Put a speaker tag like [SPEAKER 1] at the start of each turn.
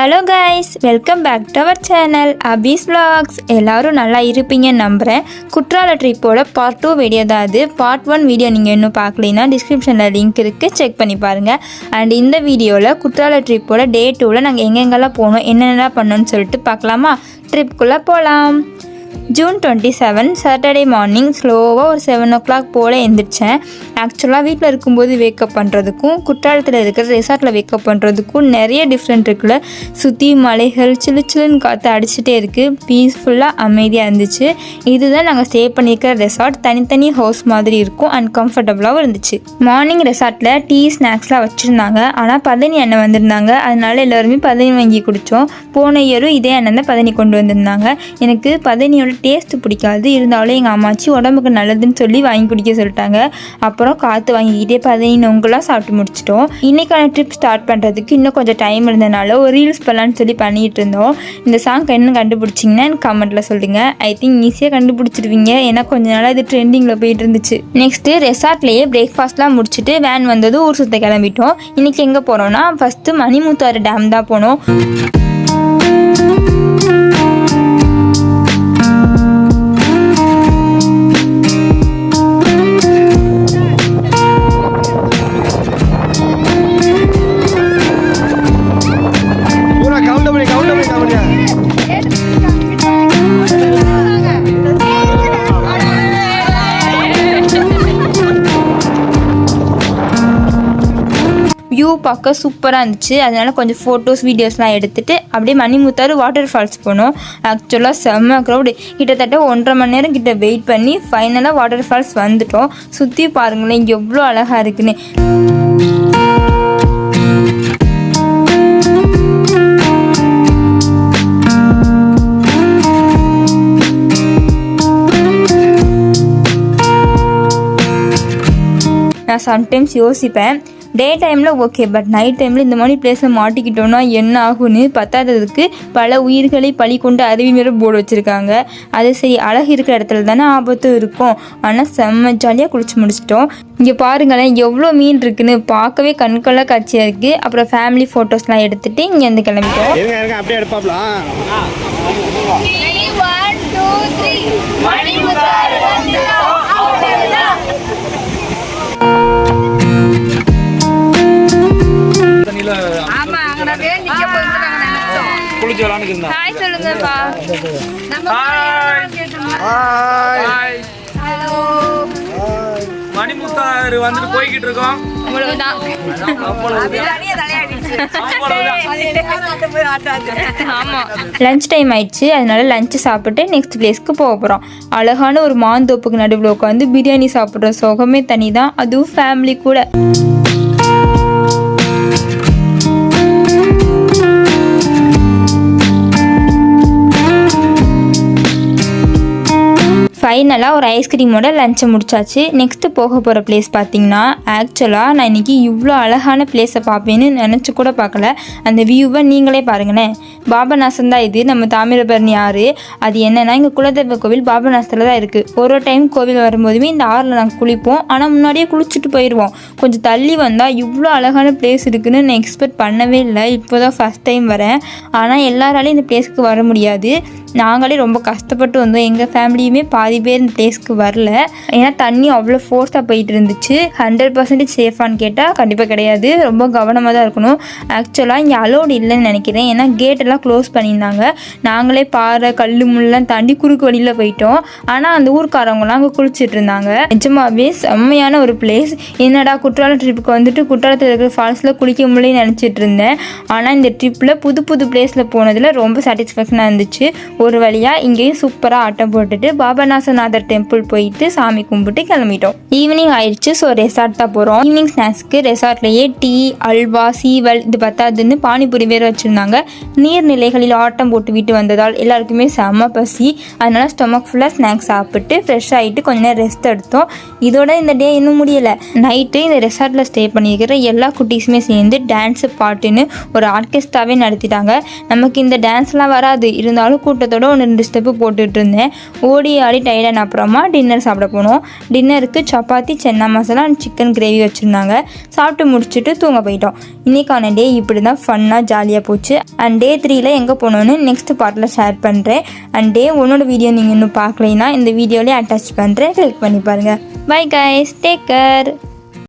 [SPEAKER 1] Hello guys, welcome back to our channel Abi's vlogs. எல்லோரும் நல்லா இருப்பீங்கன்னு நம்புகிறேன். குற்றால ட்ரிப்போட பார்ட் 2 வீடியோ தான் அது. பார்ட் 1 வீடியோ நீங்கள் இன்னும் பார்க்கலைன்னா டிஸ்கிரிப்ஷனில் லிங்க் இருக்குது, செக் பண்ணி பாருங்கள். அண்ட் இந்த வீடியோவில் குற்றால ட்ரிப்போட டே 2ல் நாங்கள் எங்கெங்கெல்லாம் போனோம், என்னென்னலாம் பண்ணோன்னு சொல்லிட்டு பார்க்கலாமா? ட்ரிப்புக்குள்ளே போகலாம். ஜூன் 27 சாட்டர்டே மார்னிங் ஸ்லோவாக ஒரு 7 o'clock போல் எழுந்திரிச்சேன். ஆக்சுவலாக வீட்டில் இருக்கும்போது வேக்கப் பண்ணுறதுக்கும் குற்றாலத்தில் இருக்கிற ரெசார்ட்டில் வேக்கப் பண்ணுறதுக்கும் நிறைய டிஃப்ரெண்ட் இருக்குல்ல. சுற்றி மலைகள் சில்லுன்னு காற்று அடிச்சுட்டே இருக்குது. பீஸ்ஃபுல்லாக அமைதியாக இருந்துச்சு. இதுதான் நாங்கள் ஸ்டே பண்ணியிருக்கிற ரெசார்ட். தனித்தனி ஹவுஸ் மாதிரி இருக்கும் அண்ட் கம்ஃபர்டபுளாகவும் இருந்துச்சு. மார்னிங் ரெசார்ட்டில் டீ ஸ்நாக்ஸ்லாம் வச்சுருந்தாங்க. ஆனால் பதனி எண்ணெய் வந்திருந்தாங்க. அதனால எல்லோருமே பதனி வாங்கி குடித்தோம். போன இயரும் இதே எண்ணெய் தான் பதனி கொண்டு வந்திருந்தாங்க. எனக்கு பதனியோட டேஸ்ட்டு பிடிக்காது, இருந்தாலும் எங்கள் அம்மாச்சி உடம்புக்கு நல்லதுன்னு சொல்லி வாங்கி குடிக்க சொல்லிட்டாங்க. அப்புறம் காற்று வாங்கிக்கிட்டே பதனி நொங்கெல்லாம் சாப்பிட்டு முடிச்சிட்டோம். இன்றைக்கான ட்ரிப் ஸ்டார்ட் பண்ணுறதுக்கு இன்னும் கொஞ்சம் டைம் இருந்தனால ஒரு ரீல்ஸ் பண்ணலான்னு சொல்லி பண்ணிகிட்டு இருந்தோம். இந்த சாங் என்ன கண்டுபிடிச்சிங்கன்னா எனக்கு கமெண்ட்டில் சொல்லுங்கள். ஐ திங்க் ஈஸியாக கண்டுபிடிச்சிருவீங்க, ஏன்னா கொஞ்ச நாளாக இது ட்ரெண்டிங்கில் போயிட்டு இருந்துச்சு. நெக்ஸ்ட்டு ரெசார்ட்லேயே பிரேக்ஃபாஸ்ட்லாம் முடிச்சுட்டு வேன் வந்தது ஊர் சுற்ற கிளம்பிட்டோம். இன்றைக்கி எங்கே போகிறோன்னா ஃபஸ்ட்டு மணிமுத்தாறு டேம் தான் போனோம். வியூ பார்க்க சூப்பராக இருந்துச்சு. அதனால் கொஞ்சம் ஃபோட்டோஸ் வீடியோஸ்லாம் எடுத்துகிட்டு அப்படியே மணிமுத்தாறு வாட்டர் ஃபால்ஸ் போனோம். ஆக்சுவலாக செம்ம க்ரௌடு. கிட்டத்தட்ட 1.5 மணி நேரம் கிட்ட வெயிட் பண்ணி ஃபைனலாக வாட்டர் ஃபால்ஸ் வந்துட்டோம். சுற்றி பாருங்களேன் எவ்வளோ அழகாக இருக்குன்னு. நான் சம்டைம்ஸ் யோசிப்பேன், டே டைமில் ஓகே, பட் நைட் டைமில் இந்த மாதிரி பிளேஸில் மாட்டிக்கிட்டோன்னா என்ன ஆகுன்னு. பத்தாததுக்கு பல உயிர்களை பழி கொண்டு அருவி மேலே போர்டு வச்சுருக்காங்க. அது சரி, அழகு இருக்கிற இடத்துல தானே ஆபத்தும் இருக்கும். ஆனால் செம்ம ஜாலியாக குளிச்சு முடிச்சிட்டோம். இங்கே பாருங்களேன் எவ்வளோ மீன் இருக்குன்னு, பார்க்கவே கண்கொள்ளா காட்சியாக இருக்குது. அப்புறம் ஃபேமிலி ஃபோட்டோஸ்லாம் எடுத்துகிட்டு இங்கேருந்து கிளம்பிட்டோம்.
[SPEAKER 2] மணிமுத்தாறு வந்துட்டு போய்கிட்டு இருக்கோம்.
[SPEAKER 1] லஞ்ச் டைம் ஆயிடுச்சு. அதனால லஞ்சு சாப்பிட்டு நெக்ஸ்ட் பிளேஸ்க்கு போக போகிறோம். அழகான ஒரு மாந்தோப்புக்கு நடுவில் உட்காந்து பிரியாணி சாப்பிட்ற சுகமே தனி தான், அதுவும் ஃபேமிலி கூட. ஃபைனலாக ஒரு ஐஸ்கிரீமோட லஞ்சை முடிச்சாச்சு. நெக்ஸ்ட்டு போக போகிற பிளேஸ் பார்த்திங்கன்னா, ஆக்சுவலாக நான் இன்றைக்கி இவ்வளோ அழகான பிளேஸை பார்ப்பேன்னு நினச்சி கூட பார்க்கல. அந்த வியூவை நீங்களே பாருங்களேன். பாபநாசம் தான் இது, நம்ம தாமிரபரணி ஆறு. அது என்னென்னா எங்கள் குலதெய்வ கோவில் பாபநாசத்தில் தான் இருக்குது. ஒரு டைம் கோவில் வரும்போதுமே இந்த ஆறில் நாங்கள் குளிப்போம். ஆனால் முன்னாடியே குளிச்சுட்டு போயிடுவோம். கொஞ்சம் தள்ளி வந்தால் இவ்வளோ அழகான பிளேஸ் இருக்குதுன்னு நான் எக்ஸ்பெக்ட் பண்ணவே இல்லை. இப்போ தான் ஃபஸ்ட் டைம் வரேன். ஆனால் எல்லாராலையும் இந்த பிளேஸ்க்கு வர முடியாது. நாங்களே ரொம்ப கஷ்டப்பட்டு வந்தோம். எங்கள் ஃபேமிலியுமே பாதி பேர் இந்த பிளேஸ்க்கு வரல. ஏன்னா தண்ணி அவ்வளோ ஃபோர்ஸாக போயிட்டு இருந்துச்சு. 100% சேஃபான்னு கேட்டால் கண்டிப்பாக கிடையாது. ரொம்ப கவனமாக தான் இருக்கணும். ஆக்சுவலாக இங்கே அலோடு இல்லைன்னு நினைக்கிறேன். ஏன்னா கேட்டெல்லாம் க்ளோஸ் பண்ணியிருந்தாங்க. நாங்களே பாறை கல் முள்ளெலாம் தாண்டி குறுக்கு வழியில் போயிட்டோம். ஆனால் அந்த ஊருக்காரவங்களாம் அங்கே குளிச்சுட்டு இருந்தாங்க. நிஜமாவே செம்மையான ஒரு பிளேஸ். என்னடா குற்றால ட்ரிப்புக்கு வந்துட்டு குற்றாலத்தில் இருக்கிற ஃபால்ஸில் குளிக்க முடியலன்னு நினச்சிட்டு இருந்தேன். ஆனால் இந்த ட்ரிப்பில் புது புது பிளேஸில் போனதில் ரொம்ப சாட்டிஸ்ஃபேக்ஷனாக இருந்துச்சு. ஒரு வழியாக இங்கேயும் சூப்பராக ஆட்டம் போட்டுட்டு பாபநாசநாதர் டெம்பிள் போயிட்டு சாமி கும்பிட்டு கிளம்பிட்டோம். ஈவினிங் ஆயிடுச்சு. ஸோ ரெசார்ட் தான் போகிறோம். ஈவினிங் ஸ்நாக்ஸ்க்கு ரெசார்ட்லேயே டீ, அல்வா, சீவல் இது பத்தாதுன்னு பானிபூரி வேறு வச்சுருந்தாங்க. நீர்நிலைகளில் ஆட்டம் போட்டு விட்டு வந்ததால் எல்லாருக்குமே செம்ம பசி. அதனால ஸ்டொமக் ஃபுல்லாக ஸ்நாக்ஸ் சாப்பிட்டு ஃப்ரெஷ் ஆகிட்டு கொஞ்ச நேரம் ரெஸ்ட் எடுத்தோம். இதோட இந்த டே இன்னும் முடியலை. நைட்டு இந்த ரெசார்ட்டில் ஸ்டே பண்ணியிருக்கிற எல்லா குட்டீஸுமே சேர்ந்து டான்ஸு பாட்டுன்னு ஒரு ஆர்கெஸ்ட்ராவே நடத்திட்டாங்க. நமக்கு இந்த டான்ஸ்லாம் வராது, இருந்தாலும் கூட்டத்தோட 1-2 ஸ்டெப்பு போட்டுட்டு இருந்தேன். ஓடி ஆடி டயர்டான அப்புறமா டின்னர் சாப்பிட போனோம். டின்னருக்கு சப்பாத்தி, சென்னா மசாலா அண்ட் சிக்கன் கிரேவி வச்சுருந்தாங்க. சாப்பிட்டு முடிச்சுட்டு தூங்க போயிட்டோம். இன்றைக்கான டே இப்படி தான் ஃபன்னாக ஜாலியாக போச்சு. அண்ட் டே 3ல் எங்கே போனோன்னு நெக்ஸ்ட் பார்ட்டில் ஷேர் பண்ணுறேன். அண்ட் டே 1ஓட வீடியோ நீங்கள் இன்னும் பார்க்கலைன்னா இந்த வீடியோலேயே அட்டாச் பண்ணுறேன், கிளிக் பண்ணி பாருங்கள். Bye guys, take care.